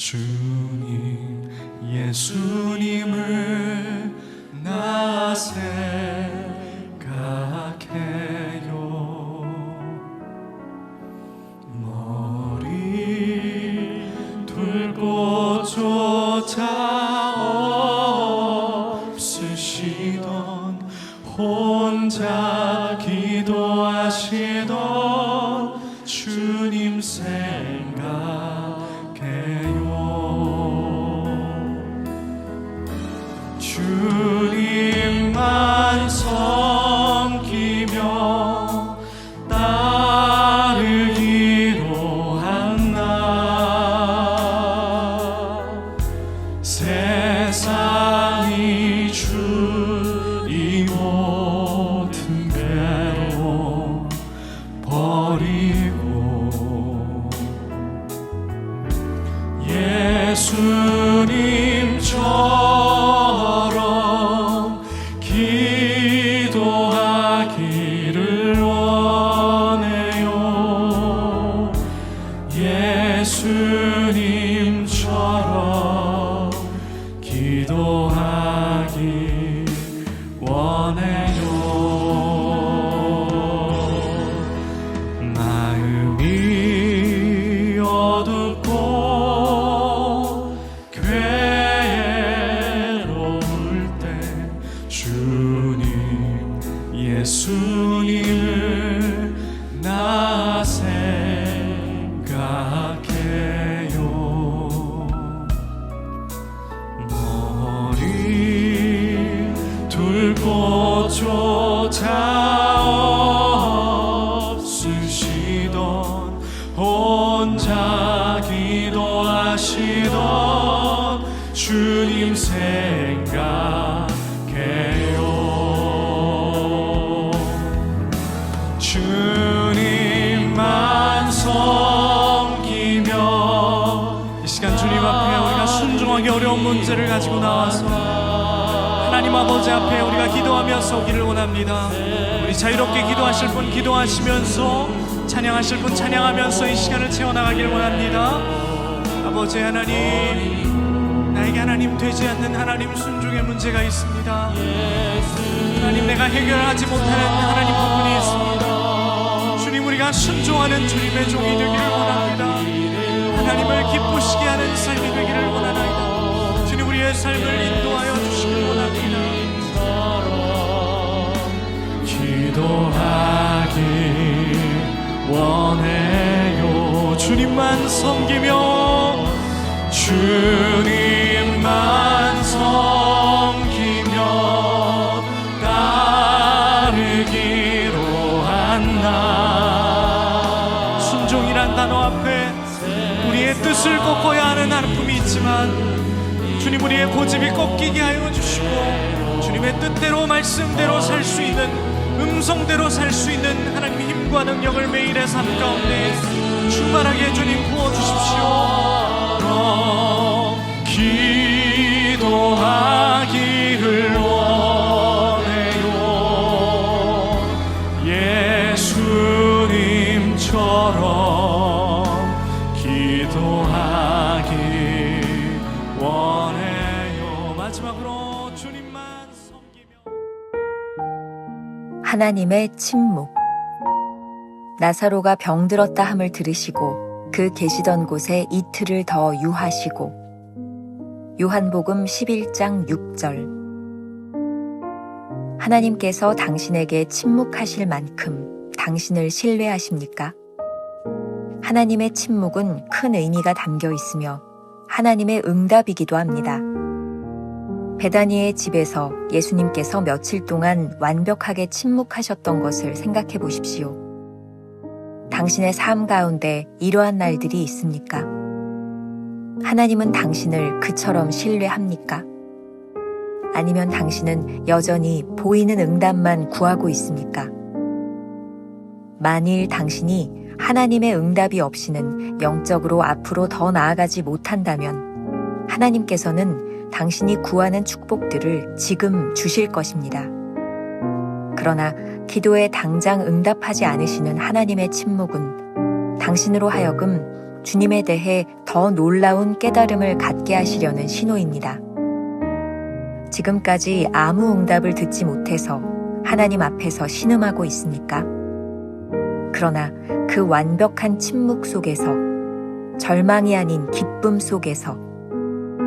주님 예수님을 나 생각해요. 머리 둘 곳조차 없으시던 혼자 기도하시던 주님 생각해요. 주님만 섬기며 따르기로 한 나 세상이 주이 모든 대로 버리고 예수님처럼 기도하기를 원해요. 예수님처럼 기도하기 원해요. 마음이 어둡고 괴로울 때 주님 예수님을 나 생각해요. 머리 둘 곳조차 없으시던 혼자 기도하시던 주님 생각해요. 주님만 섬기며 이 시간 주님 앞에 우리가 순종하기 어려운 문제를 가지고 나와서 하나님 아버지 앞에 우리가 기도하며 서기를 원합니다. 우리 자유롭게 기도하실 분 기도하시면서 찬양하실 분 찬양하면서 이 시간을 채워나가길 원합니다. 아버지 하나님, 나에게 하나님 되지 않는 하나님 순종의 문제가 있습니다. 하나님, 내가 해결하지 못하는 하나님 부분이 있습니다. 주님, 우리가 순종하는 주님의 종이 되기를 원합니다. 하나님을 기쁘시게 하는 삶이 되기를 원하나이다. 주님, 우리의 삶을 인도하여 주시길 원합니다. 기도하기 원해요. 주님만 섬기며 주님만 섬기며 따르기로 한 나 순종이란 단어 앞에 우리의 뜻을 꺾어야 하는 아픔이 있지만 주님, 우리의 고집이 꺾이게 하여 주시고 주님의 뜻대로 말씀대로 살 수 있는, 음성대로 살 수 있는 하나님의 힘과 능력을 매일의 삶 가운데 충만하게 주님 부어주십시오. 기도하기를 원해요. 예수님처럼 기도하기 원해요. 마지막으로 주님만 섬기며 하나님의 침묵. 나사로가 병들었다 함을 들으시고 그 계시던 곳에 이틀을 더 유하시고. 요한복음 11장 6절. 하나님께서 당신에게 침묵하실 만큼 당신을 신뢰하십니까? 하나님의 침묵은 큰 의미가 담겨 있으며 하나님의 응답이기도 합니다. 베다니의 집에서 예수님께서 며칠 동안 완벽하게 침묵하셨던 것을 생각해 보십시오. 당신의 삶 가운데 이러한 날들이 있습니까? 하나님은 당신을 그처럼 신뢰합니까? 아니면 당신은 여전히 보이는 응답만 구하고 있습니까? 만일 당신이 하나님의 응답이 없이는 영적으로 앞으로 더 나아가지 못한다면 하나님께서는 당신이 구하는 축복들을 지금 주실 것입니다. 그러나 기도에 당장 응답하지 않으시는 하나님의 침묵은 당신으로 하여금 주님에 대해 더 놀라운 깨달음을 갖게 하시려는 신호입니다. 지금까지 아무 응답을 듣지 못해서 하나님 앞에서 신음하고 있습니까? 그러나 그 완벽한 침묵 속에서, 절망이 아닌 기쁨 속에서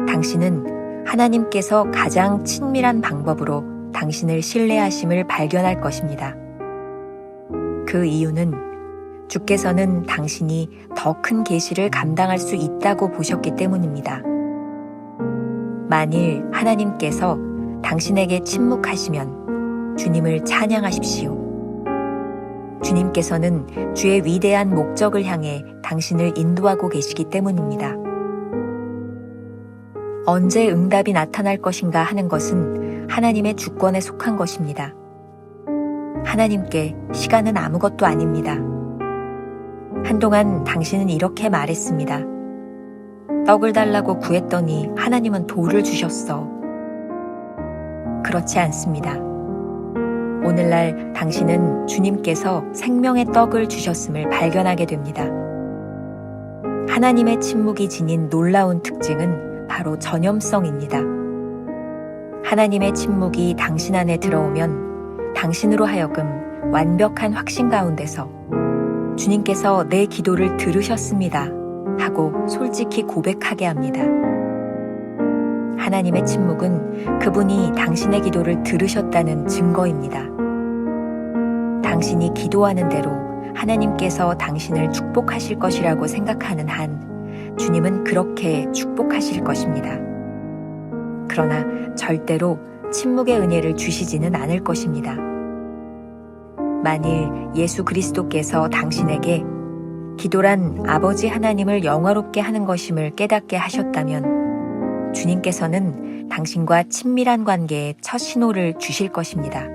당신은 하나님께서 가장 친밀한 방법으로 당신을 신뢰하심을 발견할 것입니다. 그 이유는 주께서는 당신이 더 큰 계시를 감당할 수 있다고 보셨기 때문입니다. 만일 하나님께서 당신에게 침묵하시면 주님을 찬양하십시오. 주님께서는 주의 위대한 목적을 향해 당신을 인도하고 계시기 때문입니다. 언제 응답이 나타날 것인가 하는 것은 하나님의 주권에 속한 것입니다. 하나님께 시간은 아무것도 아닙니다. 한동안 당신은 이렇게 말했습니다. 떡을 달라고 구했더니 하나님은 돌을 주셨어. 그렇지 않습니다. 오늘날 당신은 주님께서 생명의 떡을 주셨음을 발견하게 됩니다. 하나님의 침묵이 지닌 놀라운 특징은 바로 전염성입니다. 하나님의 침묵이 당신 안에 들어오면 당신으로 하여금 완벽한 확신 가운데서 주님께서 내 기도를 들으셨습니다 하고 솔직히 고백하게 합니다. 하나님의 침묵은 그분이 당신의 기도를 들으셨다는 증거입니다. 당신이 기도하는 대로 하나님께서 당신을 축복하실 것이라고 생각하는 한 주님은 그렇게 축복하실 것입니다. 그러나 절대로 침묵의 은혜를 주시지는 않을 것입니다. 만일 예수 그리스도께서 당신에게 기도란 아버지 하나님을 영화롭게 하는 것임을 깨닫게 하셨다면 주님께서는 당신과 친밀한 관계의 첫 신호를 주실 것입니다.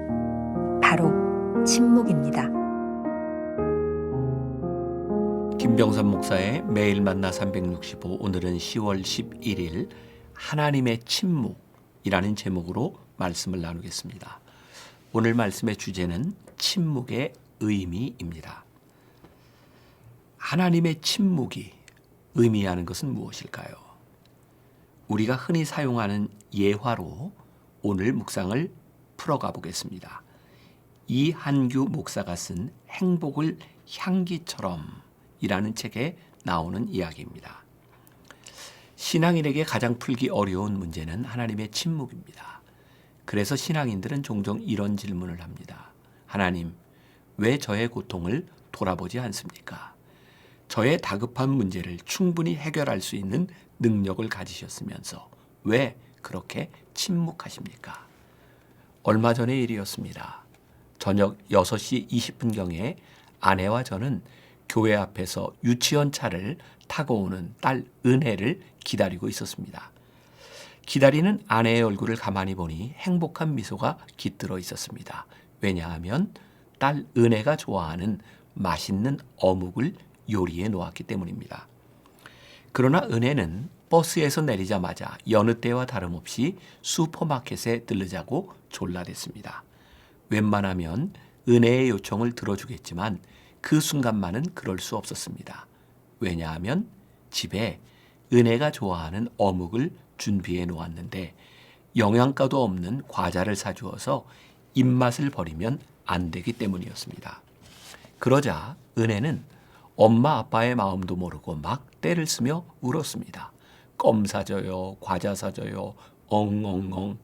바로 침묵입니다. 김병선 목사의 매일 만나 365, 오늘은 10월 11일 하나님의 침묵이라는 제목으로 말씀을 나누겠습니다. 오늘 말씀의 주제는 침묵의 의미입니다. 하나님의 침묵이 의미하는 것은 무엇일까요? 우리가 흔히 사용하는 예화로 오늘 묵상을 풀어가 보겠습니다. 이한규 목사가 쓴 행복을 향기처럼 이라는 책에 나오는 이야기입니다. 신앙인에게 가장 풀기 어려운 문제는 하나님의 침묵입니다. 그래서 신앙인들은 종종 이런 질문을 합니다. 하나님, 왜 저의 고통을 돌아보지 않습니까? 저의 다급한 문제를 충분히 해결할 수 있는 능력을 가지셨으면서 왜 그렇게 침묵하십니까? 얼마 전의 일이었습니다. 저녁 6시 20분경에 아내와 저는 교회 앞에서 유치원 차를 타고 오는 딸 은혜를 기다리고 있었습니다. 기다리는 아내의 얼굴을 가만히 보니 행복한 미소가 깃들어 있었습니다. 왜냐하면 딸 은혜가 좋아하는 맛있는 어묵을 요리해 놓았기 때문입니다. 그러나 은혜는 버스에서 내리자마자 여느 때와 다름없이 슈퍼마켓에 들르자고 졸라댔습니다. 웬만하면 은혜의 요청을 들어주겠지만 그 순간만은 그럴 수 없었습니다. 왜냐하면 집에 은혜가 좋아하는 어묵을 준비해 놓았는데 영양가도 없는 과자를 사주어서 입맛을 버리면 안 되기 때문이었습니다. 그러자 은혜는 엄마 아빠의 마음도 모르고 막 떼를 쓰며 울었습니다. 껌 사줘요, 과자 사줘요, 엉엉엉.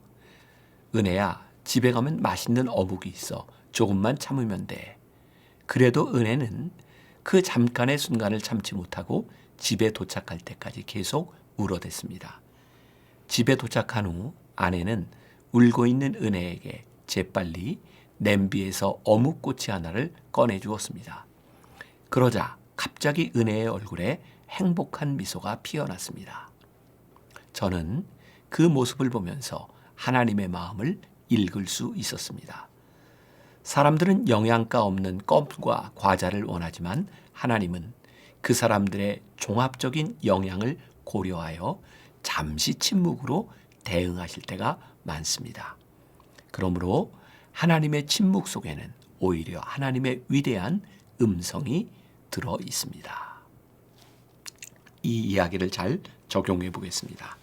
은혜야, 집에 가면 맛있는 어묵이 있어. 조금만 참으면 돼. 그래도 은혜는 그 잠깐의 순간을 참지 못하고 집에 도착할 때까지 계속 울어댔습니다. 집에 도착한 후 아내는 울고 있는 은혜에게 재빨리 냄비에서 어묵꼬치 하나를 꺼내주었습니다. 그러자 갑자기 은혜의 얼굴에 행복한 미소가 피어났습니다. 저는 그 모습을 보면서 하나님의 마음을 읽을 수 있었습니다. 사람들은 영양가 없는 껌과 과자를 원하지만 하나님은 그 사람들의 종합적인 영양을 고려하여 잠시 침묵으로 대응하실 때가 많습니다. 그러므로 하나님의 침묵 속에는 오히려 하나님의 위대한 음성이 들어 있습니다. 이 이야기를 잘 적용해 보겠습니다.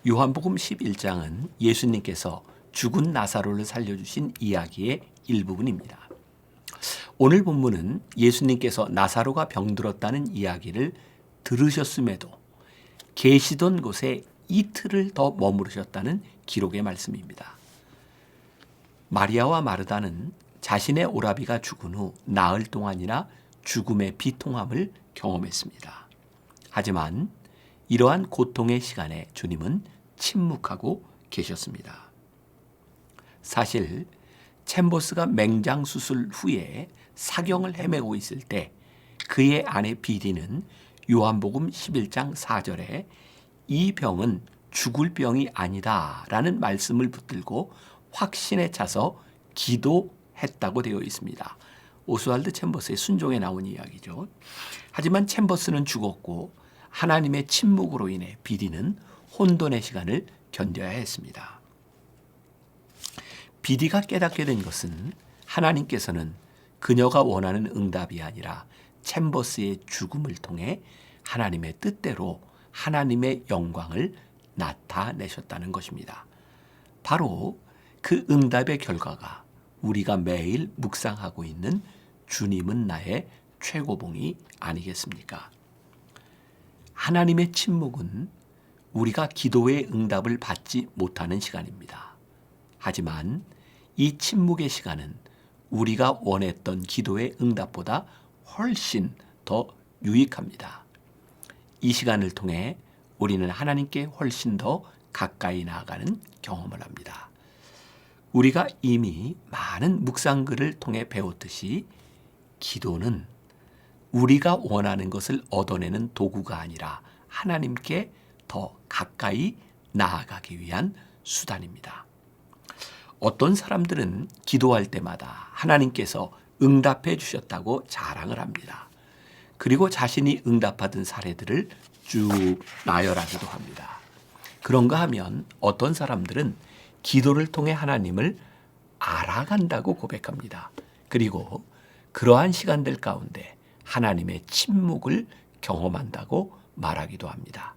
요한복음 11장은 예수님께서 죽은 나사로를 살려주신 이야기의 일부분입니다. 오늘 본문은 예수님께서 나사로가 병들었다는 이야기를 들으셨음에도 계시던 곳에 이틀을 더 머무르셨다는 기록의 말씀입니다. 마리아와 마르다는 자신의 오라비가 죽은 후 나흘 동안이나 죽음의 비통함을 경험했습니다. 하지만 이러한 고통의 시간에 주님은 침묵하고 계셨습니다. 사실 챔버스가 맹장 수술 후에 사경을 헤매고 있을 때 그의 아내 비디는 요한복음 11장 4절에 이 병은 죽을 병이 아니다 라는 말씀을 붙들고 확신에 차서 기도했다고 되어 있습니다. 오스왈드 챔버스의 순종에 나온 이야기죠. 하지만 챔버스는 죽었고 하나님의 침묵으로 인해 비디는 혼돈의 시간을 견뎌야 했습니다. 비디가 깨닫게 된 것은 하나님께서는 그녀가 원하는 응답이 아니라 챔버스의 죽음을 통해 하나님의 뜻대로 하나님의 영광을 나타내셨다는 것입니다. 바로 그 응답의 결과가 우리가 매일 묵상하고 있는 주님은 나의 최고봉이 아니겠습니까? 하나님의 침묵은 우리가 기도의 응답을 받지 못하는 시간입니다. 하지만 이 침묵의 시간은 우리가 원했던 기도의 응답보다 훨씬 더 유익합니다. 이 시간을 통해 우리는 하나님께 훨씬 더 가까이 나아가는 경험을 합니다. 우리가 이미 많은 묵상글을 통해 배웠듯이 기도는 우리가 원하는 것을 얻어내는 도구가 아니라 하나님께 더 가까이 나아가기 위한 수단입니다. 어떤 사람들은 기도할 때마다 하나님께서 응답해 주셨다고 자랑을 합니다. 그리고 자신이 응답받은 사례들을 쭉 나열하기도 합니다. 그런가 하면 어떤 사람들은 기도를 통해 하나님을 알아간다고 고백합니다. 그리고 그러한 시간들 가운데 하나님의 침묵을 경험한다고 말하기도 합니다.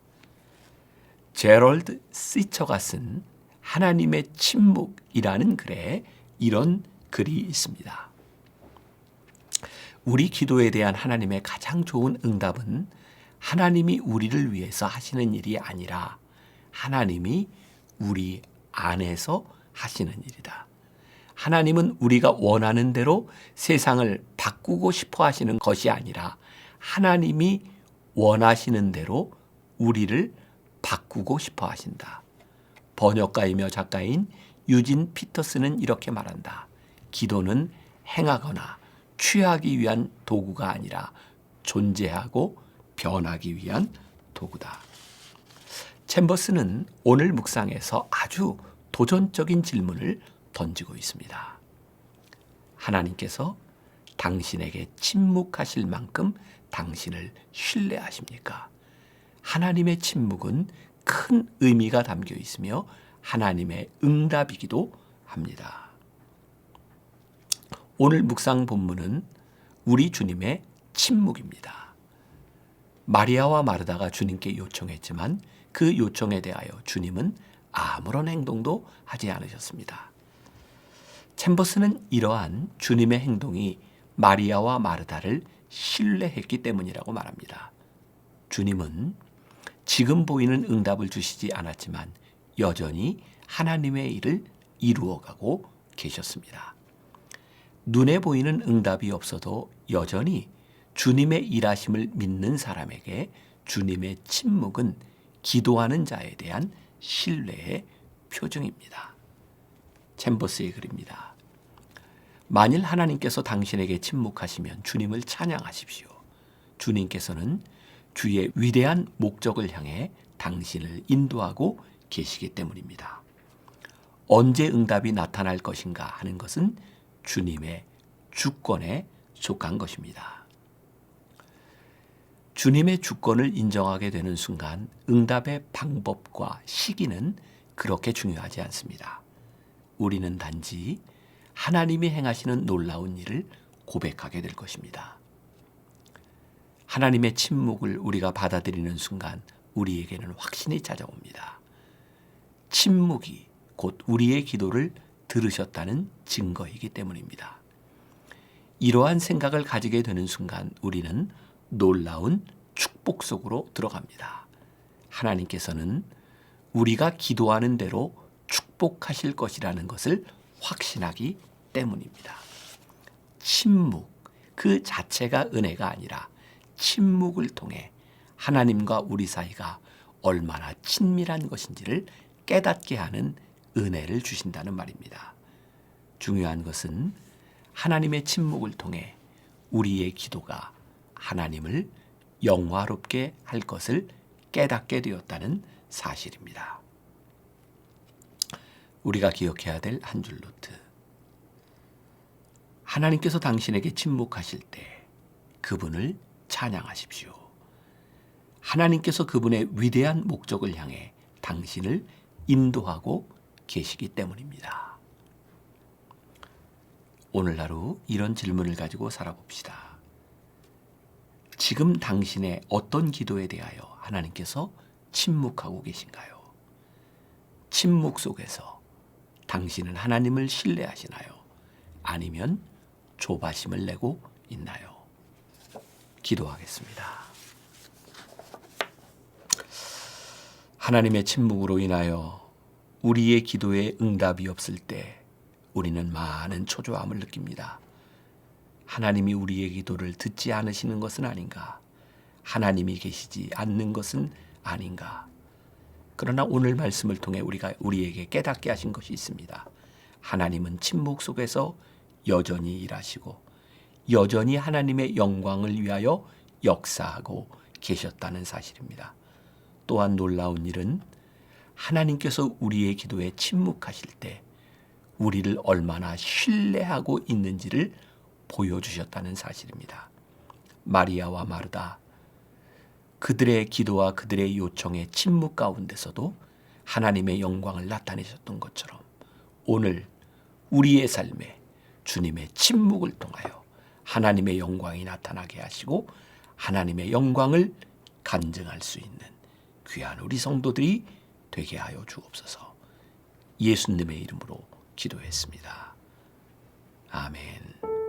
제럴드 시처가 쓴 하나님의 침묵이라는 글에 이런 글이 있습니다. 우리 기도에 대한 하나님의 가장 좋은 응답은 하나님이 우리를 위해서 하시는 일이 아니라 하나님이 우리 안에서 하시는 일이다. 하나님은 우리가 원하는 대로 세상을 바꾸고 싶어 하시는 것이 아니라 하나님이 원하시는 대로 우리를 바꾸고 싶어 하신다. 번역가이며 작가인 유진 피터스는 이렇게 말한다. 기도는 행하거나 취하기 위한 도구가 아니라 존재하고 변하기 위한 도구다. 챔버스는 오늘 묵상에서 아주 도전적인 질문을 던지고 있습니다. 하나님께서 당신에게 침묵하실 만큼 당신을 신뢰하십니까? 하나님의 침묵은 큰 의미가 담겨 있으며 하나님의 응답이기도 합니다. 오늘 묵상 본문은 우리 주님의 침묵입니다. 마리아와 마르다가 주님께 요청했지만 그 요청에 대하여 주님은 아무런 행동도 하지 않으셨습니다. 챔버스는 이러한 주님의 행동이 마리아와 마르다를 신뢰했기 때문이라고 말합니다. 주님은 지금 보이는 응답을 주시지 않았지만 여전히 하나님의 일을 이루어가고 계셨습니다. 눈에 보이는 응답이 없어도 여전히 주님의 일하심을 믿는 사람에게 주님의 침묵은 기도하는 자에 대한 신뢰의 표징입니다. 챔버스의 글입니다. 만일 하나님께서 당신에게 침묵하시면 주님을 찬양하십시오. 주님께서는 주의 위대한 목적을 향해 당신을 인도하고 계시기 때문입니다. 언제 응답이 나타날 것인가 하는 것은 주님의 주권에 속한 것입니다. 주님의 주권을 인정하게 되는 순간 응답의 방법과 시기는 그렇게 중요하지 않습니다. 우리는 단지 하나님이 행하시는 놀라운 일을 고백하게 될 것입니다. 하나님의 침묵을 우리가 받아들이는 순간 우리에게는 확신이 찾아옵니다. 침묵이 곧 우리의 기도를 들으셨다는 증거이기 때문입니다. 이러한 생각을 가지게 되는 순간 우리는 놀라운 축복 속으로 들어갑니다. 하나님께서는 우리가 기도하는 대로 축복하실 것이라는 것을 확신하기 때문입니다. 침묵 그 자체가 은혜가 아니라 침묵을 통해 하나님과 우리 사이가 얼마나 친밀한 것인지를 깨닫게 하는 은혜를 주신다는 말입니다. 중요한 것은 하나님의 침묵을 통해 우리의 기도가 하나님을 영화롭게 할 것을 깨닫게 되었다는 사실입니다. 우리가 기억해야 될 한 줄 노트. 하나님께서 당신에게 침묵하실 때 그분을 찬양하십시오. 하나님께서 그분의 위대한 목적을 향해 당신을 인도하고 계시기 때문입니다. 오늘 하루 이런 질문을 가지고 살아봅시다. 지금 당신의 어떤 기도에 대하여 하나님께서 침묵하고 계신가요? 침묵 속에서 당신은 하나님을 신뢰하시나요? 아니면 조바심을 내고 있나요? 기도하겠습니다. 하나님의 침묵으로 인하여 우리의 기도에 응답이 없을 때 우리는 많은 초조함을 느낍니다. 하나님이 우리의 기도를 듣지 않으시는 것은 아닌가? 하나님이 계시지 않는 것은 아닌가? 그러나 오늘 말씀을 통해 우리에게 깨닫게 하신 것이 있습니다. 하나님은 침묵 속에서 여전히 일하시고 여전히 하나님의 영광을 위하여 역사하고 계셨다는 사실입니다. 또한 놀라운 일은 하나님께서 우리의 기도에 침묵하실 때 우리를 얼마나 신뢰하고 있는지를 보여주셨다는 사실입니다. 마리아와 마르다, 그들의 기도와 그들의 요청의 침묵 가운데서도 하나님의 영광을 나타내셨던 것처럼 오늘 우리의 삶에 주님의 침묵을 통하여 하나님의 영광이 나타나게 하시고 하나님의 영광을 간증할 수 있는 귀한 우리 성도들이 되게 하여 주옵소서. 예수님의 이름으로 기도했습니다. 아멘.